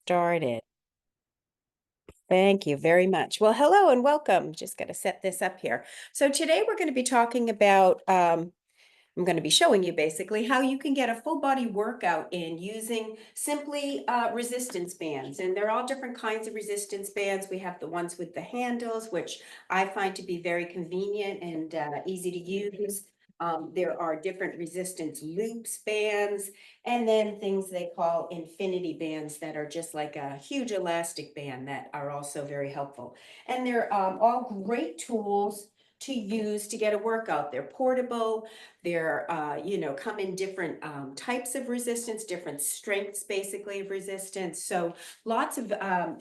Started. Thank you very much. Well, hello and welcome. Just got to set this up here. So today we're going to be talking about, I'm going to be showing you basically how you can get a full body workout in using simply resistance bands. And they're all different kinds of resistance bands. We have the ones with the handles, which I find to be very convenient and easy to use. There are different resistance loops bands, and then things they call infinity bands that are just like a huge elastic band that are also very helpful. And they're all great tools to use to get a workout. They're portable. They're, come in different types of resistance, different strengths basically of resistance. So lots of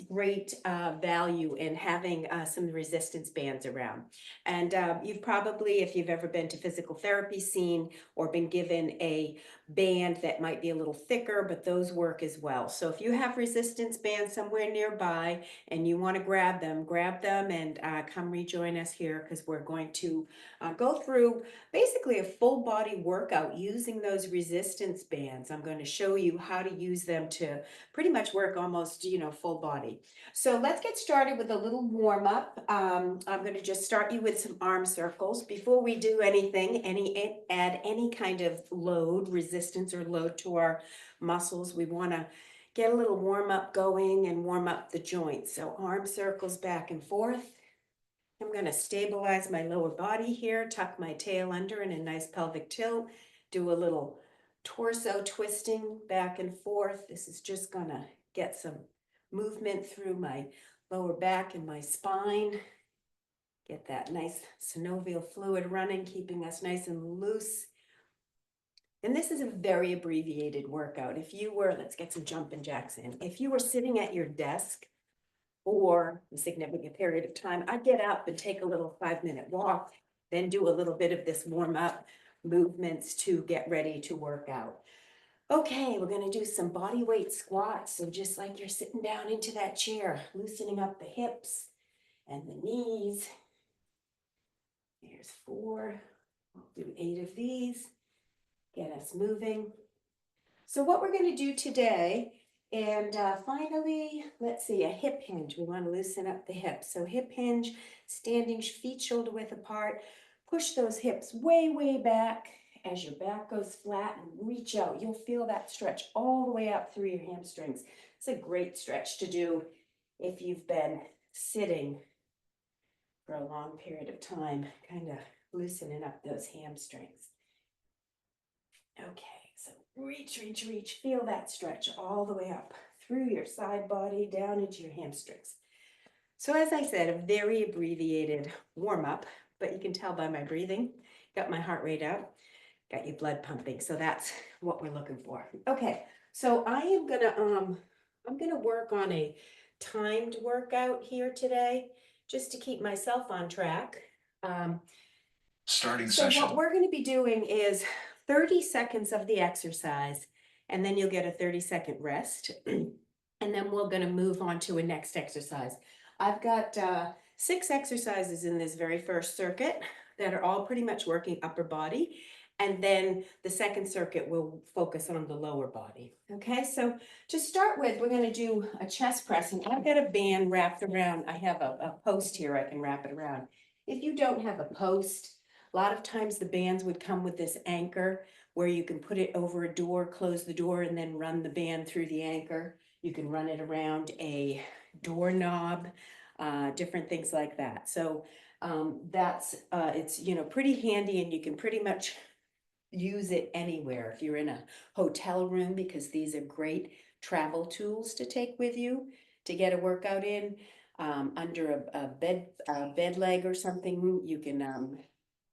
great value in having some resistance bands around. And you've probably, if you've ever been to physical therapy, seen or been given a band that might be a little thicker, but those work as well. So if you have resistance bands somewhere nearby and you want to grab them and come rejoin us here, because we're going to go through basically a full body workout using those resistance bands. I'm going to show you how to use them to pretty much work almost, full body. So let's get started with a little warm up. I'm going to just start you with some arm circles. Before we do anything, add any kind of load, resistance or load to our muscles, we want to get a little warm up going and warm up the joints. So arm circles back and forth. I'm going to stabilize my lower body here, tuck my tail under in a nice pelvic tilt, do a little torso twisting back and forth. This is just going to get some movement through my lower back and my spine. Get that nice synovial fluid running, keeping us nice and loose. And this is a very abbreviated workout. If you were, let's get some jumping jacks in. If you were sitting at your desk for a significant period of time, I'd get up and take a little 5-minute walk, then do a little bit of this warm up movements to get ready to work out. Okay, we're going to do some body weight squats. So just like you're sitting down into that chair, loosening up the hips and the knees. There's 4. We'll do 8 of these. Get us moving. So what we're going to do today, and finally, let's see, a hip hinge. We want to loosen up the hips. So hip hinge, standing feet shoulder width apart. Push those hips way, way back as your back goes flat and reach out. You'll feel that stretch all the way up through your hamstrings. It's a great stretch to do if you've been sitting for a long period of time, kind of loosening up those hamstrings. Okay, so reach, reach, reach. Feel that stretch all the way up through your side body, down into your hamstrings. So as I said, a very abbreviated warm up, but you can tell by my breathing, got my heart rate up, got your blood pumping. So that's what we're looking for. Okay, so I'm gonna work on a timed workout here today, just to keep myself on track. Starting So session. what we're going to be doing is 30 seconds of the exercise, and then you'll get a 30-second rest. And then we're going to move on to a next exercise. I've got 6 exercises in this very first circuit that are all pretty much working upper body. And then the second circuit will focus on the lower body. Okay, so to start with, we're going to do a chest press. And I've got a band wrapped around. I have a post here I can wrap it around. If you don't have a post, a lot of times the bands would come with this anchor where you can put it over a door, close the door, and then run the band through the anchor. You can run it around a doorknob, different things like that. So it's, pretty handy, and you can pretty much use it anywhere. If you're in a hotel room, because these are great travel tools to take with you to get a workout in. Under a bed leg or something, you can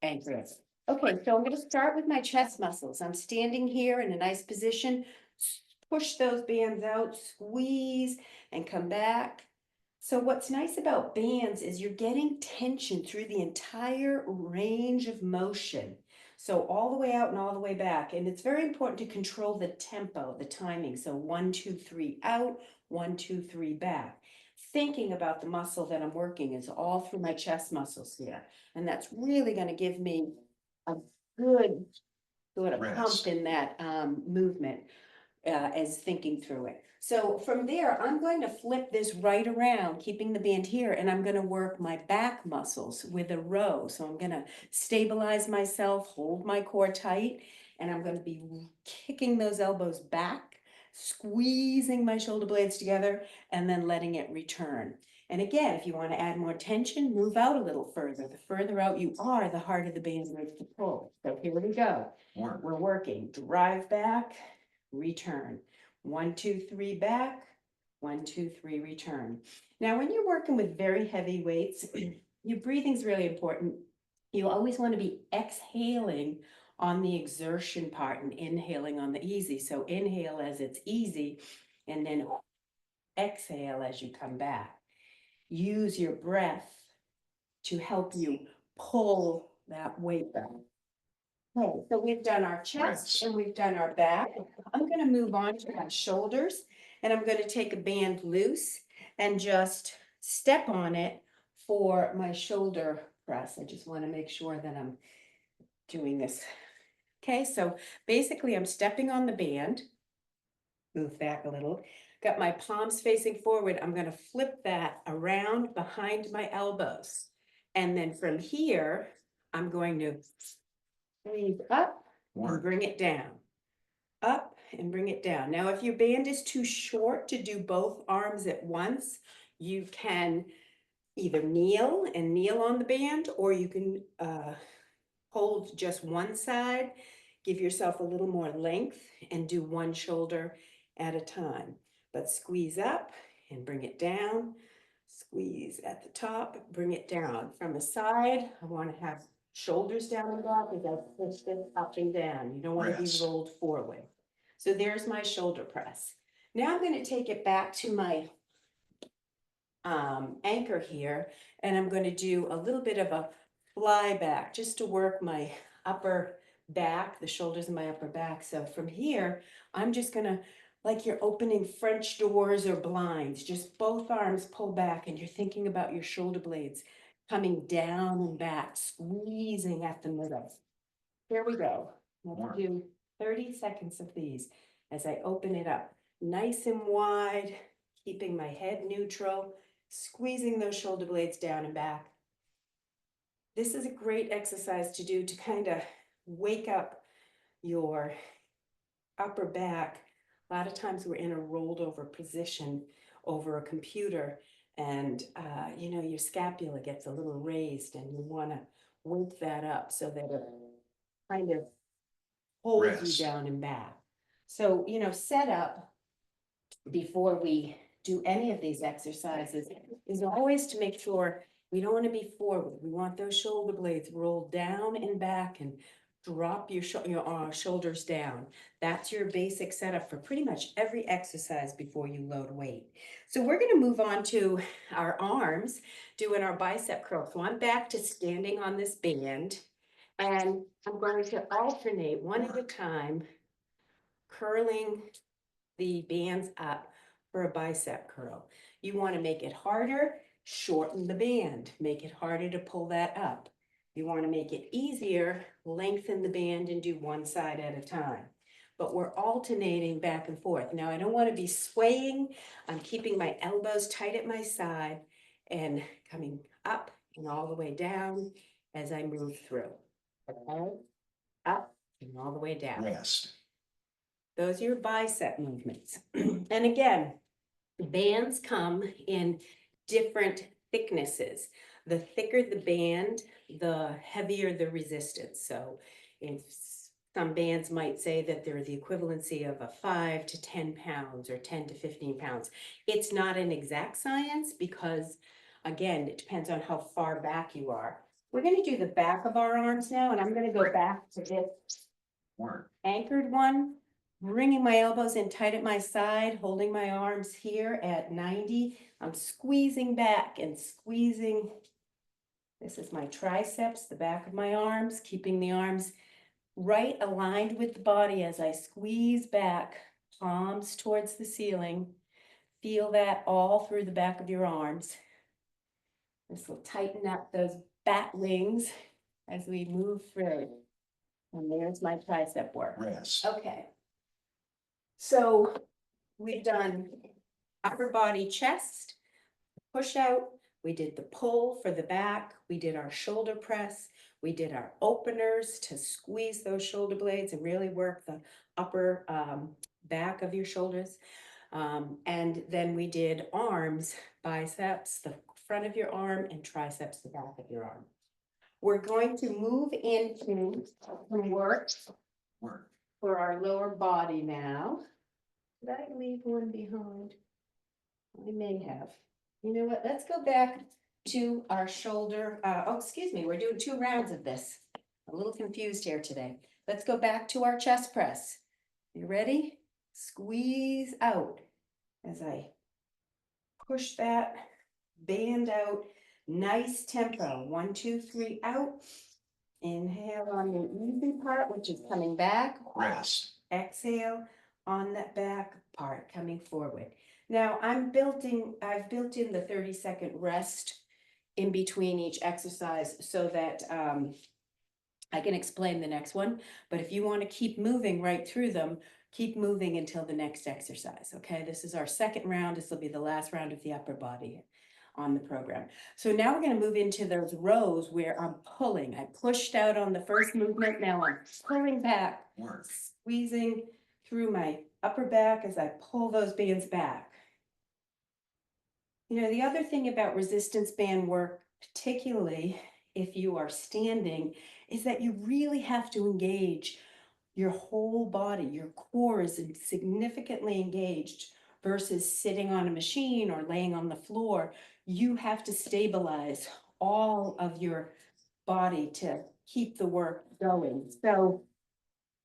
anchor it. Okay, so I'm going to start with my chest muscles. I'm standing here in a nice position. Push those bands out, squeeze, and come back. So what's nice about bands is you're getting tension through the entire range of motion. So all the way out and all the way back. And it's very important to control the tempo, the timing. So 1, 2, 3 out, 1, 2, 3 back. Thinking about the muscle that I'm working is all through my chest muscles here. And that's really going to give me a good sort of pump in that movement as thinking through it. So from there, I'm going to flip this right around, keeping the band here, and I'm going to work my back muscles with a row. So I'm going to stabilize myself, hold my core tight, and I'm going to be kicking those elbows back, squeezing my shoulder blades together, and then letting it return. And again, if you want to add more tension, move out a little further. The further out you are, the harder the band is to pull. So here we go. We're working. Drive back, return. 1, 2, 3 back, 1, 2, 3 return. Now, when you're working with very heavy weights, your breathing is really important. You always want to be exhaling on the exertion part and inhaling on the easy. So inhale as it's easy, and then exhale as you come back. Use your breath to help you pull that weight back. Okay, so we've done our chest and we've done our back. I'm going to move on to my shoulders, and I'm going to take a band loose and just step on it for my shoulder press. I just want to make sure that I'm doing this. Okay, so basically I'm stepping on the band, move back a little, got my palms facing forward. I'm going to flip that around behind my elbows. And then from here, I'm going to breathe up and bring it down. Up and bring it down. Now, if your band is too short to do both arms at once, you can either kneel on the band, or you can hold just one side, give yourself a little more length, and do one shoulder at a time. But squeeze up and bring it down. Squeeze at the top, bring it down. From the side, I want to have shoulders down and back as I push this up and down. You don't want to be rolled forward. So there's my shoulder press. Now I'm going to take it back to my anchor here, and I'm going to do a little bit of a fly back just to work my upper back, the shoulders of my upper back. So from here, I'm just going to, like you're opening French doors or blinds, just both arms pull back, and you're thinking about your shoulder blades coming down and back, squeezing at the middle. Here we go. Let's do 30 seconds of these as I open it up nice and wide, keeping my head neutral, squeezing those shoulder blades down and back. This is a great exercise to do to kind of wake up your upper back. A lot of times we're in a rolled over position over a computer, and you know, your scapula gets a little raised, and you want to wake that up so that it kind of holds you down and back. So, you know, set up before we do any of these exercises is always to make sure we don't want to be forward. We want those shoulder blades rolled down and back, and drop your shoulders down. That's your basic setup for pretty much every exercise before you load weight. So we're going to move on to our arms, doing our bicep curl. So I'm back to standing on this band, and I'm going to alternate one at a time, curling the bands up for a bicep curl. You want to make it harder, shorten the band, make it harder to pull that up. You want to make it easier, lengthen the band and do one side at a time. But we're alternating back and forth. Now, I don't want to be swaying. I'm keeping my elbows tight at my side and coming up and all the way down as I move through. Okay? Up and all the way down. Rest. Those are your bicep movements. And again, bands come in different thicknesses. The thicker the band, the heavier the resistance. So if some bands might say that they're the equivalency of a 5 to 10 pounds or 10 to 15 pounds. It's not an exact science because, again, it depends on how far back you are. We're going to do the back of our arms now, and I'm going to go back to this anchored one, bringing my elbows in tight at my side, holding my arms here at 90. I'm squeezing back and squeezing. This is my triceps, the back of my arms, keeping the arms right aligned with the body as I squeeze back, palms towards the ceiling. Feel that all through the back of your arms. This will tighten up those bat wings as we move through. And there's my tricep work. Rest. Okay. So we've done upper body chest, push out, we did the pull for the back, we did our shoulder press, we did our openers to squeeze those shoulder blades and really work the upper back of your shoulders. And then we did arms, biceps, the front of your arm, and triceps, the back of your arm. We're going to move into some work for our lower body now. Did I leave one behind? I may have. You know what? Let's go back to our shoulder. Oh, excuse me. We're doing 2 rounds of this. A little confused here today. Let's go back to our chest press. You ready? Squeeze out as I push that band out. Nice tempo. 1, 2, 3, out. Inhale on the easy part, which is coming back. Rest. Exhale on that back part, coming forward. Now I've built in the 30-second rest in between each exercise so that I can explain the next one. But if you want to keep moving right through them, keep moving until the next exercise. Okay, this is our second round. This will be the last round of the upper body on the program. So now we're going to move into those rows where I'm pulling. I pushed out on the first movement. Now I'm pulling back, squeezing through my upper back as I pull those bands back. You know, the other thing about resistance band work, particularly if you are standing, is that you really have to engage your whole body. Your core is significantly engaged versus sitting on a machine or laying on the floor. You have to stabilize all of your body to keep the work going. So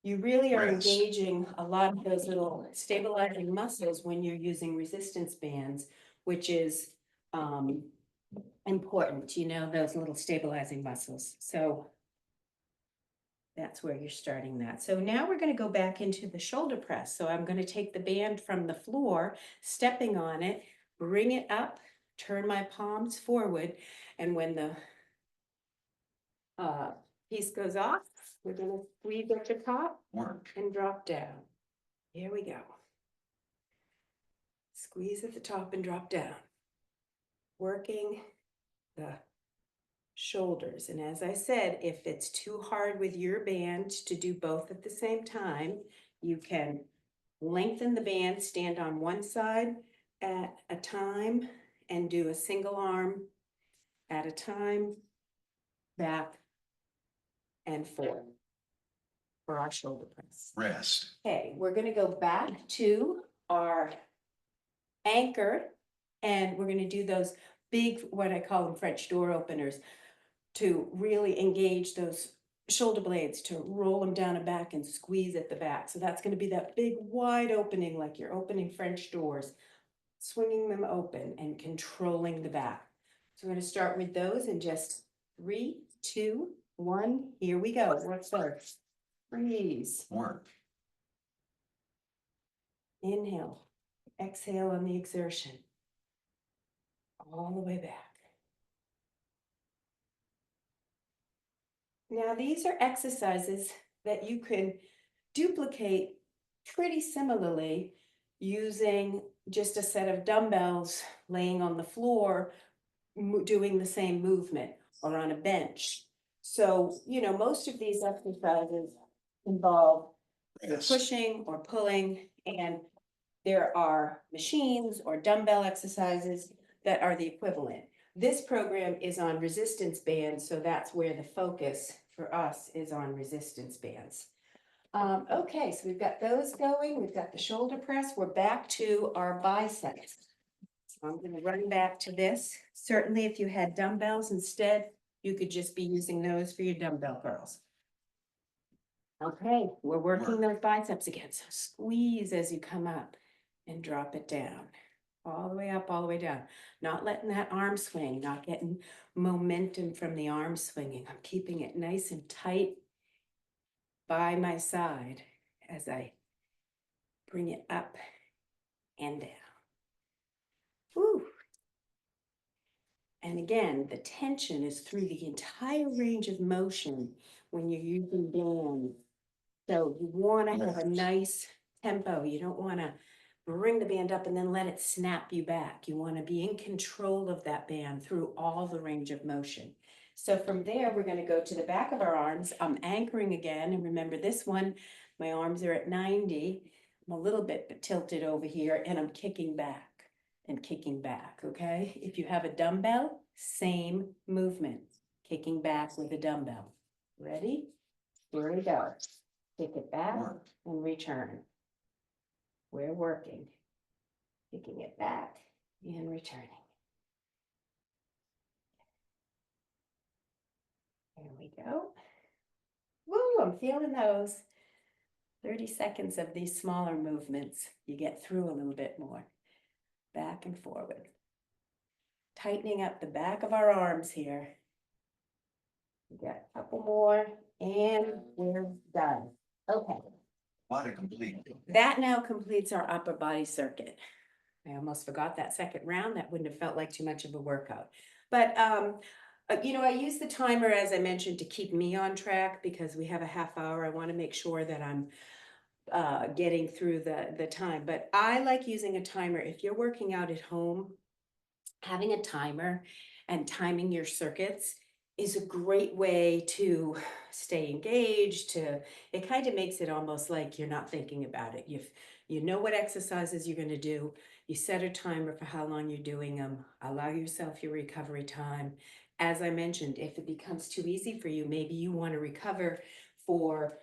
you really are Rest. engaging a lot of those little stabilizing muscles when you're using resistance bands, which is important, you know, those little stabilizing muscles. So that's where you're starting that. So now we're going to go back into the shoulder press. So I'm going to take the band from the floor, stepping on it, bring it up, turn my palms forward. And when the piece goes off, we're going to squeeze at the top and drop down. Here we go. Squeeze at the top and drop down. Working the shoulders. And as I said, if it's too hard with your band to do both at the same time, you can lengthen the band, stand on one side at a time, and do a single arm at a time, back and forth for our shoulder press. Rest. Okay, we're going to go back to our anchor, and we're going to do those big, what I call them French door openers, to really engage those shoulder blades, to roll them down and back and squeeze at the back. So that's going to be that big wide opening, like you're opening French doors, swinging them open and controlling the back. So we're going to start with those in just 3, 2, 1. Here we go. Let's start. Freeze. Work. Inhale. Exhale on the exertion. All the way back. Now, these are exercises that you can duplicate pretty similarly using just a set of dumbbells laying on the floor, doing the same movement, or on a bench. So, you know, most of these exercises involve pushing or pulling, and there are machines or dumbbell exercises that are the equivalent. This program is on resistance bands, so that's where the focus for us is on resistance bands. Okay, so we've got those going. We've got the shoulder press. We're back to our biceps. So I'm going to run back to this. Certainly, if you had dumbbells instead, you could just be using those for your dumbbell curls. Okay, we're working those biceps again. So squeeze as you come up and drop it down. All the way up, all the way down. Not letting that arm swing, not getting momentum from the arm swinging. I'm keeping it nice and tight by my side as I bring it up and down. Woo. And again, the tension is through the entire range of motion when you're using bands. So you want to have a nice tempo. You don't want to bring the band up and then let it snap you back. You want to be in control of that band through all the range of motion. So from there, we're going to go to the back of our arms. I'm anchoring again. And remember this one, my arms are at 90. I'm a little bit tilted over here and I'm kicking back and kicking back, okay? If you have a dumbbell, same movement, kicking back with a dumbbell. Ready? Here we go. Kick it back and return. We're working. Kicking it back and returning. There we go. Woo, I'm feeling those. 30 seconds of these smaller movements. You get through a little bit more. Back and forward. Tightening up the back of our arms here. We got a couple more and we're done. Okay. Body complete. That now completes our upper body circuit. I almost forgot that second round. That wouldn't have felt like too much of a workout. But, you know, I use the timer, as I mentioned, to keep me on track because we have a half hour. I want to make sure that I'm getting through the time. But I like using a timer. If you're working out at home, having a timer and timing your circuits is a great way to stay engaged. It kind of makes it almost like you're not thinking about it. You know what exercises you're going to do. You set a timer for how long you're doing them. Allow yourself your recovery time. As I mentioned, if it becomes too easy for you, maybe you want to recover for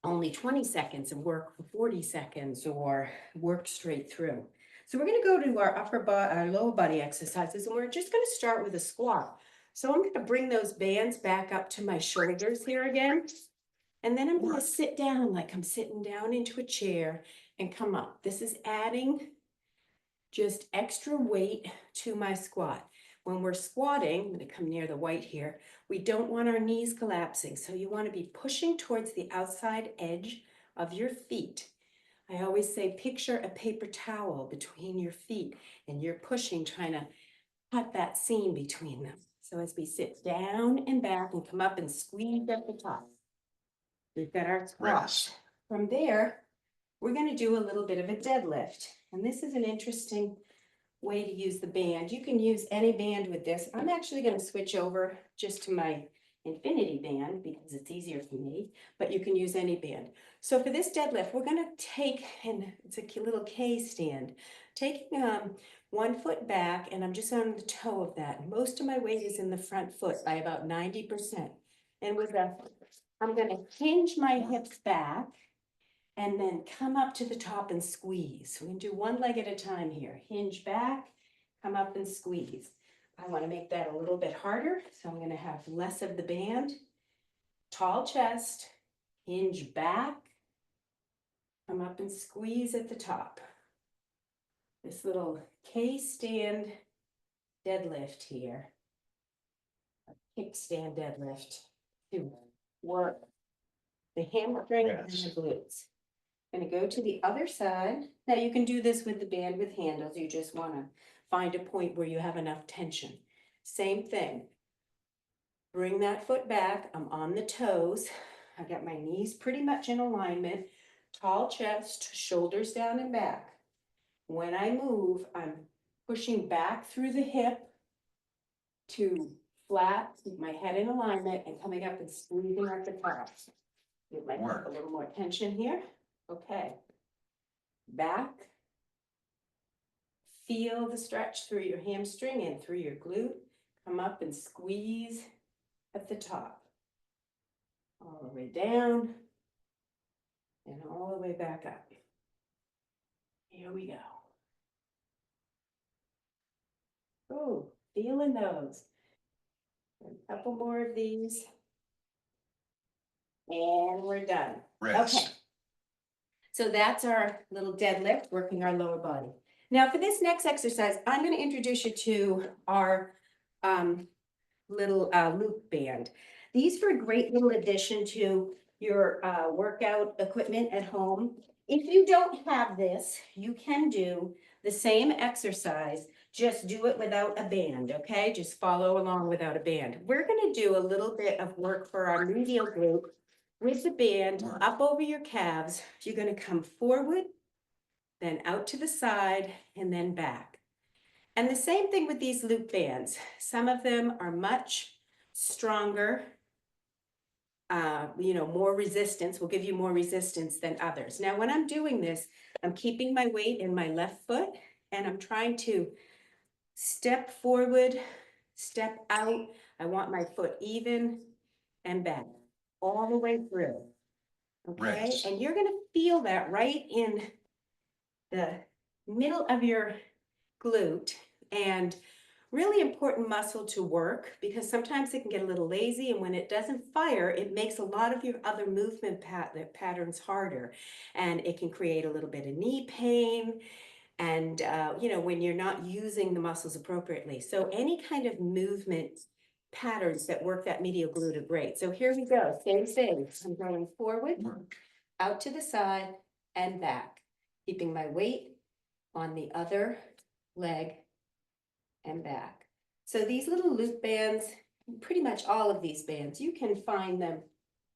only 20 seconds and work for 40 seconds or work straight through. So we're going to go to our lower body exercises, and we're just going to start with a squat. So I'm going to bring those bands back up to my shoulders here again. And then I'm going to sit down like I'm sitting down into a chair and come up. This is adding just extra weight to my squat. When we're squatting, I'm going to come near the white here, we don't want our knees collapsing. So you want to be pushing towards the outside edge of your feet. I always say, picture a paper towel between your feet and you're pushing, trying to cut that seam between them. So as we sit down and back and come up and squeeze at the top, we've got our squat. From there, we're going to do a little bit of a deadlift. And this is an interesting way to use the band. You can use any band with this. I'm actually going to switch over just to my infinity band because it's easier for me, but you can use any band. So for this deadlift, we're going to take, and it's a little K stand, taking one foot back, and I'm just on the toe of that. Most of my weight is in the front foot by about 90%. And with that, I'm going to hinge my hips back and then come up to the top and squeeze. We're going to do one leg at a time here. Hinge back, come up and squeeze. I want to make that a little bit harder, so I'm going to have less of the band. Tall chest, hinge back, come up and squeeze at the top. This little K-stand deadlift here, a kickstand deadlift to work the hamstring and the glutes. Going to go to the other side. Now you can do this with the band with handles. You just want to find a point where you have enough tension. Same thing. Bring that foot back. I'm on the toes. I got my knees pretty much in alignment. Tall chest, shoulders down and back. When I move, I'm pushing back through the hip to flat, keep my head in alignment, and coming up and squeezing at the top. Give myself a little more tension here. Okay. Back. Feel the stretch through your hamstring and through your glute. Come up and squeeze at the top. All the way down and all the way back up. Here we go. Oh, feeling those. A couple more of these. And we're done. Rest. Okay. So that's our little deadlift, working our lower body. Now for this next exercise, I'm going to introduce you to our little loop band. These are a great little addition to your workout equipment at home. If you don't have this, you can do the same exercise, just do it without a band, okay? Just follow along without a band. We're going to do a little bit of work for our medial glute with the band up over your calves. You're going to come forward then out to the side, and then back. And the same thing with these loop bands. Some of them are much stronger, more resistance, will give you more resistance than others. Now, when I'm doing this, I'm keeping my weight in my left foot, and I'm trying to step forward, step out. I want my foot even and back all the way through. Okay, Rest. and you're gonna feel that right in the middle of your glute, and really important muscle to work, because sometimes it can get a little lazy, and when it doesn't fire, it makes a lot of your other movement patterns harder, and it can create a little bit of knee pain, and when you're not using the muscles appropriately. So any kind of movement patterns that work that medial glute are great. So here we go, same thing. I'm going forward, out to the side, and back, keeping my weight on the other leg and back. So these little loop bands, pretty much all of these bands, you can find them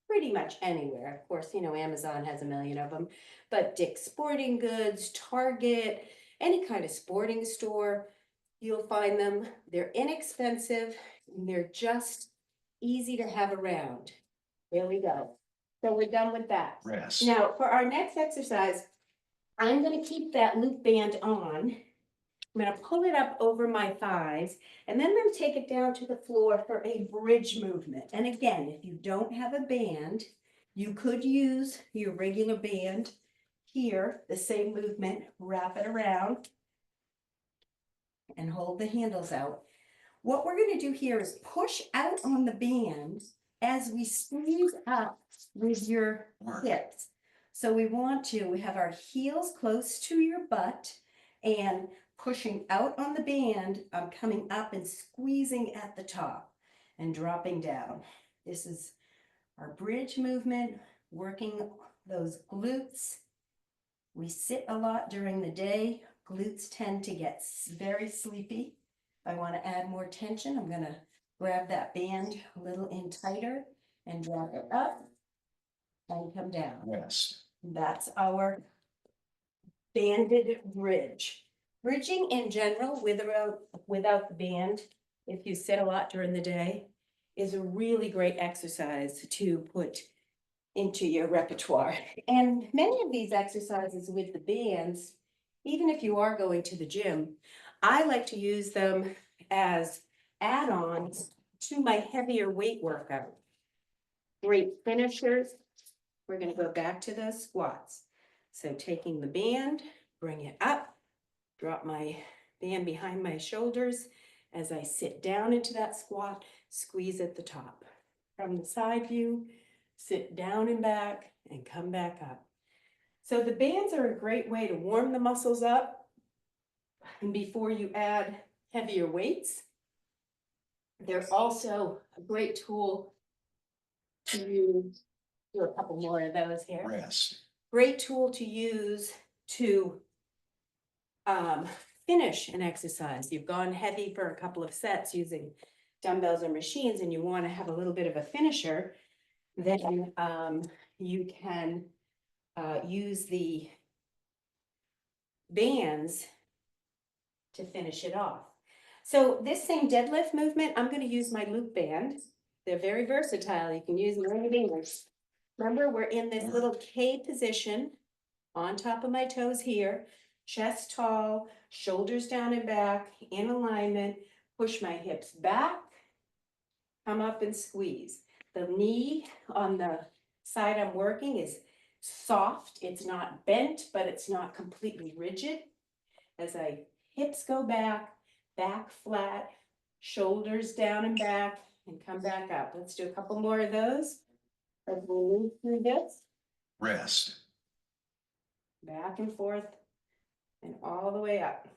pretty much anywhere. Of course, Amazon has a million of them, but Dick's Sporting Goods, Target, any kind of sporting store, you'll find them. They're inexpensive, and they're just easy to have around. There we go. So we're done with that. Rest. Now, for our next exercise, I'm going to keep that loop band on. I'm going to pull it up over my thighs, and then I'm going to take it down to the floor for a bridge movement. And again, if you don't have a band, you could use your regular band here, the same movement, wrap it around and hold the handles out. What we're going to do here is push out on the band as we squeeze up with your hips. So we have our heels close to your butt and pushing out on the band. I'm coming up and squeezing at the top and dropping down. This is our bridge movement, working those glutes. We sit a lot during the day. Glutes tend to get very sleepy. If I want to add more tension, I'm going to grab that band a little in tighter and drop it up and come down. Rest. That's our banded bridge. Bridging in general, without the band, if you sit a lot during the day, is a really great exercise to put into your repertoire. And many of these exercises with the bands, even if you are going to the gym, I like to use them as add-ons to my heavier weight workout. Great finishers. We're going to go back to those squats. So taking the band, bring it up, drop my band behind my shoulders. As I sit down into that squat, squeeze at the top. From the side view, sit down and back and come back up. So the bands are a great way to warm the muscles up, and before you add heavier weights. They're also a great tool to use. Do a couple more of those here. Rest. Great tool to use to finish an exercise. You've gone heavy for a couple of sets using dumbbells or machines, and you want to have a little bit of a finisher, then you can use the bands to finish it off. So this same deadlift movement, I'm going to use my loop band. They're very versatile. You can use them in fingers. Remember, we're in this little K position on top of my toes here, chest tall, shoulders down and back, in alignment, push my hips back, come up and squeeze. The knee on the side I'm working is soft. It's not bent, but it's not completely rigid. As hips go back, back flat, shoulders down and back, and come back up. Let's do a couple more of those as we move through this. Rest. Back and forth and all the way up.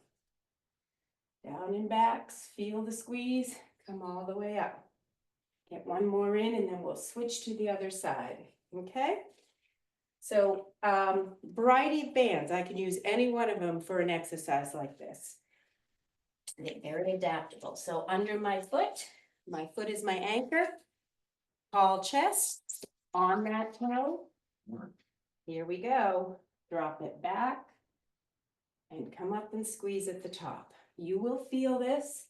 Down and backs, feel the squeeze, come all the way up. Get one more in and then we'll switch to the other side, okay? So variety of bands, I can use any one of them for an exercise like this. They're very adaptable. So under my foot is my anchor, tall chest, on that toe. Here we go. Drop it back, and come up and squeeze at the top. You will feel this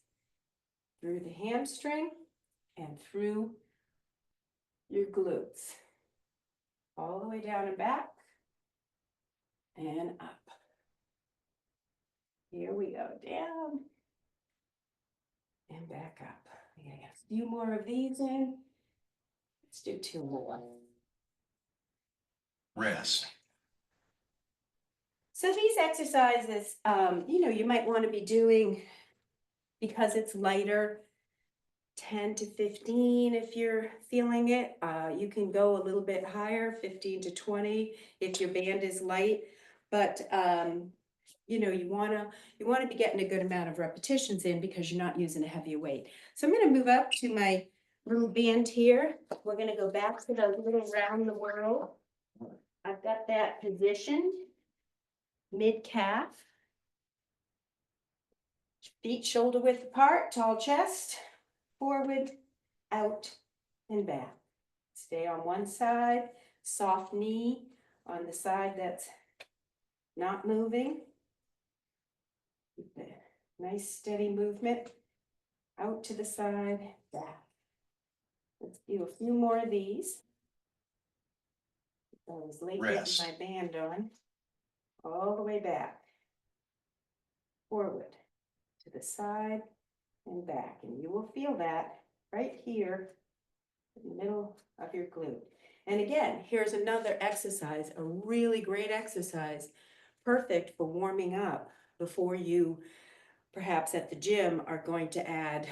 through the hamstring and through your glutes. All the way down and back and up. Here we go, down and back up. We got a few more of these in. Let's do 2 more. Rest. So these exercises, you might want to be doing, because it's lighter, 10 to 15 if you're feeling it. You can go a little bit higher, 15 to 20 if your band is light. But you wanna be getting a good amount of repetitions in because you're not using a heavier weight. So I'm gonna move up to my little band here. We're gonna go back to the little round the world. I've got that positioned, mid-calf. Feet shoulder width apart, tall chest, forward, out, and back. Stay on one side, soft knee on the side that's not moving. Keep the nice steady movement, out to the side, back. Let's do a few more of these. I was late getting my band on. All the way back, forward, to the side, and back. And you will feel that right here in the middle of your glute. And again, here's another exercise, a really great exercise, perfect for warming up before you, perhaps at the gym, are going to add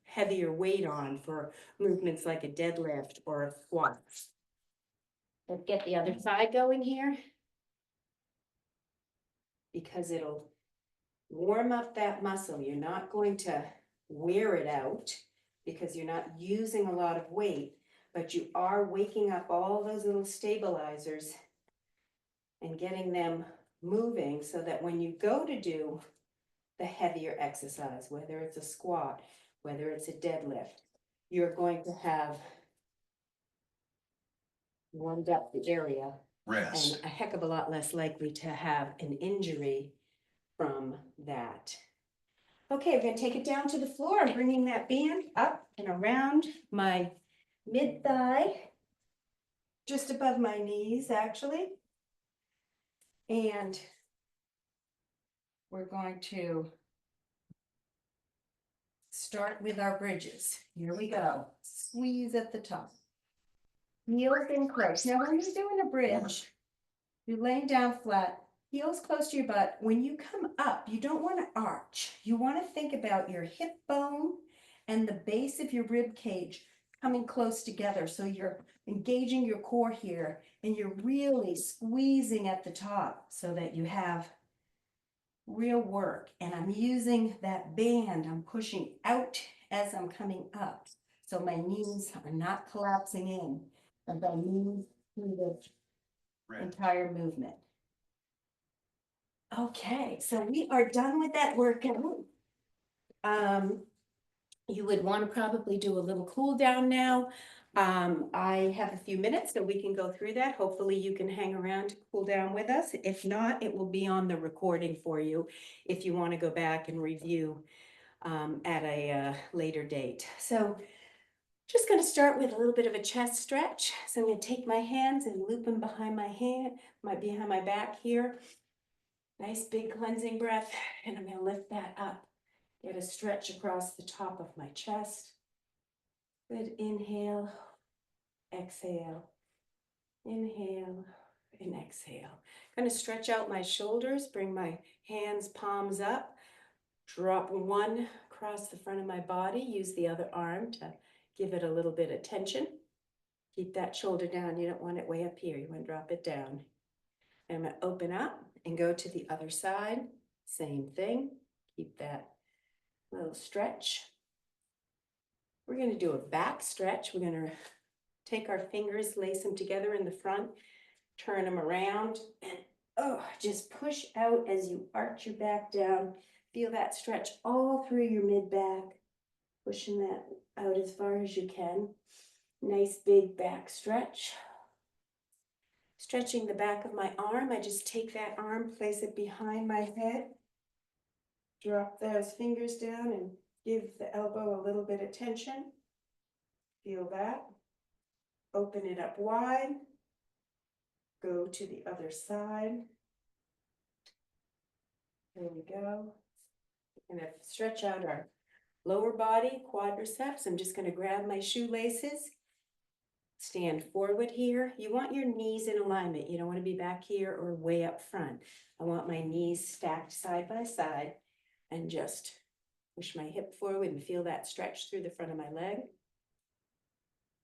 heavier weight on for movements like a deadlift or a squat. Let's get the other side going here, because it'll warm up that muscle. You're not going to wear it out because you're not using a lot of weight, but you are waking up all those little stabilizers and getting them moving so that when you go to do the heavier exercise, whether it's a squat, whether it's a deadlift, you're going to have warmed up the area and a heck of a lot less likely to have an injury from that. Okay, we're gonna take it down to the floor. I'm bringing that band up and around my mid-thigh, just above my knees, actually. And we're going to start with our bridges. Here we go. Squeeze at the top. Heels in close. Now, when you're doing a bridge, you're laying down flat, heels close to your butt. When you come up, you don't want to arch. You want to think about your hip bone and the base of your rib cage coming close together. So you're engaging your core here and you're really squeezing at the top so that you have real work. And I'm using that band. I'm pushing out as I'm coming up. So my knees are not collapsing in as I move through the entire movement. Okay, so we are done with that workout. You would want to probably do a little cool down now. I have a few minutes so we can go through that. Hopefully you can hang around to cool down with us. If not, it will be on the recording for you if you want to go back and review at a later date. So just going to start with a little bit of a chest stretch. So I'm going to take my hands and loop them behind behind my back here. Nice big cleansing breath, and I'm going to lift that up. Get a stretch across the top of my chest. Good, inhale, exhale, inhale, and exhale. I'm going to stretch out my shoulders, bring my hands, palms up, drop one across the front of my body, use the other arm to give it a little bit of tension. Keep that shoulder down. You don't want it way up here. You want to drop it down. And I'm going to open up and go to the other side. Same thing. Keep that little stretch. We're going to do a back stretch. We're going to take our fingers, lace them together in the front, turn them around, and just push out as you arch your back down. Feel that stretch all through your mid-back, pushing that out as far as you can. Nice big back stretch. Stretching the back of my arm, I just take that arm, place it behind my head, drop those fingers down and give the elbow a little bit of tension. Feel that. Open it up wide. Go to the other side. There we go. We're gonna stretch out our lower body, quadriceps. I'm just gonna grab my shoelaces. Stand forward here. You want your knees in alignment. You don't want to be back here or way up front. I want my knees stacked side by side and just push my hip forward and feel that stretch through the front of my leg.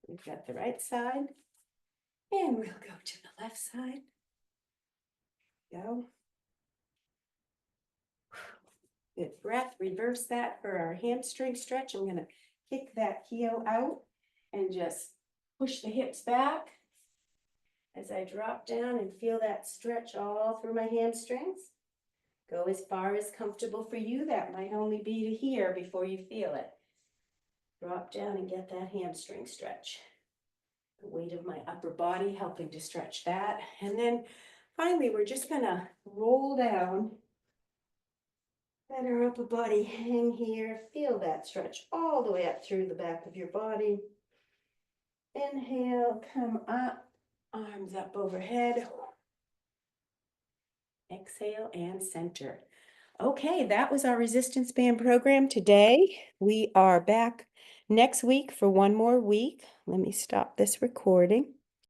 We've got the right side. And we'll go to the left side. Go. Good breath. Reverse that for our hamstring stretch. I'm going to kick that heel out and just push the hips back as I drop down and feel that stretch all through my hamstrings. Go as far as comfortable for you. That might only be to here before you feel it. Drop down and get that hamstring stretch. The weight of my upper body helping to stretch that. And then finally, we're just gonna roll down. Let our upper body hang here. Feel that stretch all the way up through the back of your body. Inhale, come up, arms up overhead. Exhale and center. Okay, that was our resistance band program today. We are back next week for one more week. Let me stop this recording.